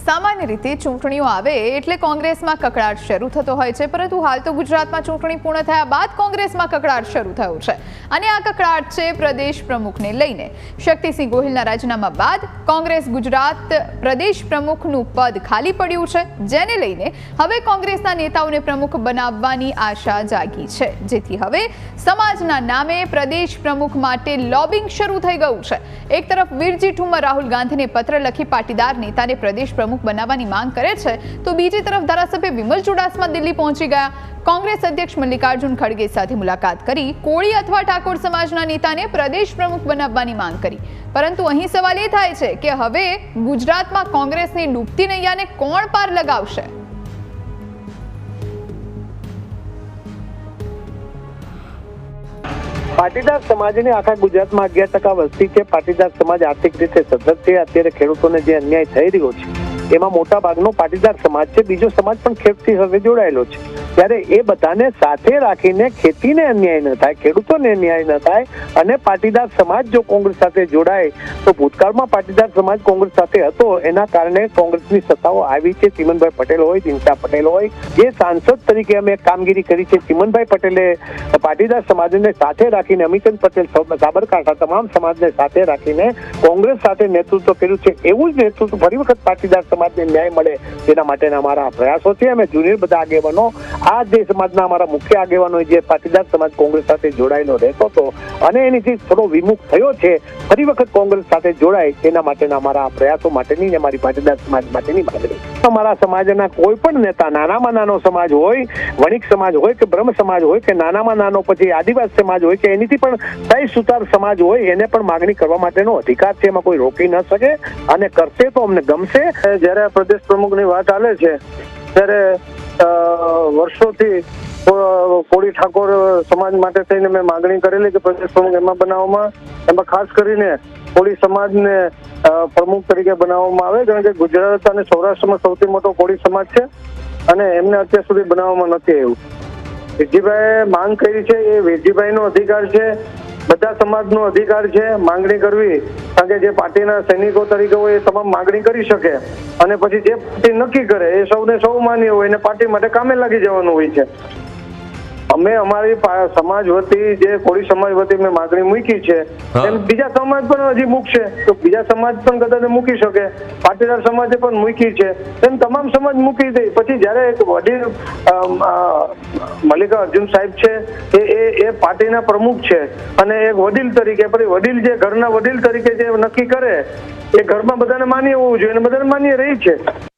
સામાન્ય રીતે ચૂંટણીઓ આવે એટલે કોંગ્રેસમાં કકળાટ શરૂ થતો હોય છે, પરંતુ હાલ તો ગુજરાતમાં ચૂંટણી પૂર્ણ થયા બાદ કોંગ્રેસમાં કકળાટ શરૂ થયો છે અને આ કકળાટ છે પ્રદેશ પ્રમુખને લઈને। શક્તિસિંહ ગોહિલના રાજીનામા બાદ કોંગ્રેસ ગુજરાત પ્રદેશ પ્રમુખનું પદ ખાલી પડ્યું છે, જેને લઈને હવે કોંગ્રેસના નેતાઓને પ્રમુખ બનાવવાની આશા જાગી છે, જેથી હવે સમાજના નામે પ્રદેશ પ્રમુખ માટે લોબિંગ શરૂ થઈ ગયું છે। એક તરફ વીરજી ઠુમ્મર રાહુલ ગાંધીને પત્ર લખી પાટીદાર નેતાને પ્રદેશ પ્રમુખ બનાવવાની માંગ કરે છે, તો બીજી તરફ ધારાસભ્ય વિમલ ચુડાસમા દિલ્હી પહોંચી ગયા। કોંગ્રેસ અધ્યક્ષ મલ્લિકાર્જુન ખડગે સાથે મુલાકાત કરી કોળી અથવા ઠાકોર સમાજના નેતાને પ્રદેશ પ્રમુખ બનાવવાની માંગ કરી, પરંતુ અહીં સવાલ એ થાય છે કે હવે ગુજરાતમાં કોંગ્રેસની ડૂબતી નૈયાને કોણ પાર લગાવશે? પાટીદાર સમાજની આખા ગુજરાતમાં 11% વસ્તી છે। પાટીદાર સમાજ આર્થિક રીતે સદ્ધર છે। અત્યારે ખેડૂતોને જે અન્યાય થઈ રહ્યો છે એમાં મોટા ભાગનો પાટીદાર સમાજ છે, બીજો સમાજ પણ ખેડૂતથી સાથે જોડાયેલો છે। ત્યારે એ બધાને સાથે રાખીને ખેતીને અન્યાય ન થાય, ખેડૂતોને અન્યાય ન થાય અને પાટીદાર સમાજ જો કોંગ્રેસ સાથે જોડાય તો ભૂતકાળમાં પાટીદાર સમાજ કોંગ્રેસ સાથે હતો, એના કારણે કોંગ્રેસની સત્તાઓ આવી છે। ચિમનભાઈ પટેલ હોય, દિનશા પટેલ હોય, જે સાંસદ તરીકે અમે કામગીરી કરી છે, ચિમનભાઈ પટેલે પાટીદાર સમાજને સાથે રાખીને, અમિતચંદ પટેલ સાબરકાંઠા તમામ સમાજને સાથે રાખીને કોંગ્રેસ સાથે નેતૃત્વ કર્યું છે। એવું જ નેતૃત્વ ફરી વખત પાટીદાર સમાજને ન્યાય મળે તેના માટેના અમારા પ્રયાસો છે। અમે જુનિયર બધા આગેવાનો, આ જે સમાજના અમારા મુખ્ય આગેવાનો જે પાટીદાર સમાજ કોંગ્રેસ સાથે જોડાયેલો રહેતો હતો અને એનીથી થોડો વિમુખ થયો છે, ફરી વખત કોંગ્રેસ સાથે જોડાય તેના માટેના અમારા પ્રયાસો માટેની અમારી પાટીદાર સમાજ માટેની માંગણી। અમારા સમાજના કોઈ પણ નેતા, નાનામાં નાનો સમાજ હોય, વણિક સમાજ હોય કે બ્રહ્મ સમાજ હોય કે નાનામાં નાનો પછી આદિવાસી સમાજ હોય કે એનીથી પણ 23 સુતાર સમાજ હોય, એને પણ માંગણી કરવા માટેનો અધિકાર છે, એમાં કોઈ રોકી ન શકે અને કરશે તો અમને ગમશે। જ્યારે પ્રદેશ પ્રમુખની વાત ચાલે છે ત્યારે વર્ષોથી કોળી ઠાકોર સમાજ માટે થઈને મેં માંગણી કરેલી કે પ્રદેશ પ્રમુખ એમાં ખાસ કરીને કોળી સમાજને પ્રમુખ તરીકે બનાવવામાં આવે, કારણ કે ગુજરાત અને સૌરાષ્ટ્રમાં સૌથી મોટો કોળી સમાજ છે અને એમને અત્યાર સુધી બનાવવામાં નથી આવ્યું। વેજીભાઈએ માંગ કરી છે, એ વેજીભાઈનો અધિકાર છે, બધા સમાજનો અધિકાર છે માંગણી કરવી, કારણ કે જે પાર્ટીના સૈનિકો તરીકે હોય એ તમામ માંગણી કરી શકે અને પછી જે પાર્ટી નક્કી કરે એ સૌને સૌ માન્ય હોય અને પાર્ટી માટે કામે લાગી જવાનું હોય છે। અમે અમારી સમાજ વતી, જે કોળી સમાજ વતી મેં માંગણી મૂકી છે, એમ બીજા સમાજ પણ હજી મૂકશે તો બીજા સમાજ પણ કદાચ મૂકી શકે, પાટીદાર સમાજે પણ મૂકી છે, એમ તમામ સમાજ મૂકી દે। પછી જયારે એક વડીલ મલ્લિકાર્જુન સાહેબ છે એ પાર્ટીના પ્રમુખ છે અને એક વડીલ તરીકે, પછી વડીલ જે ઘરના વડીલ તરીકે જે નક્કી કરે એ ઘરમાં બધાને માન્ય હોવું જોઈએ અને બધાને માન્ય રહી છે।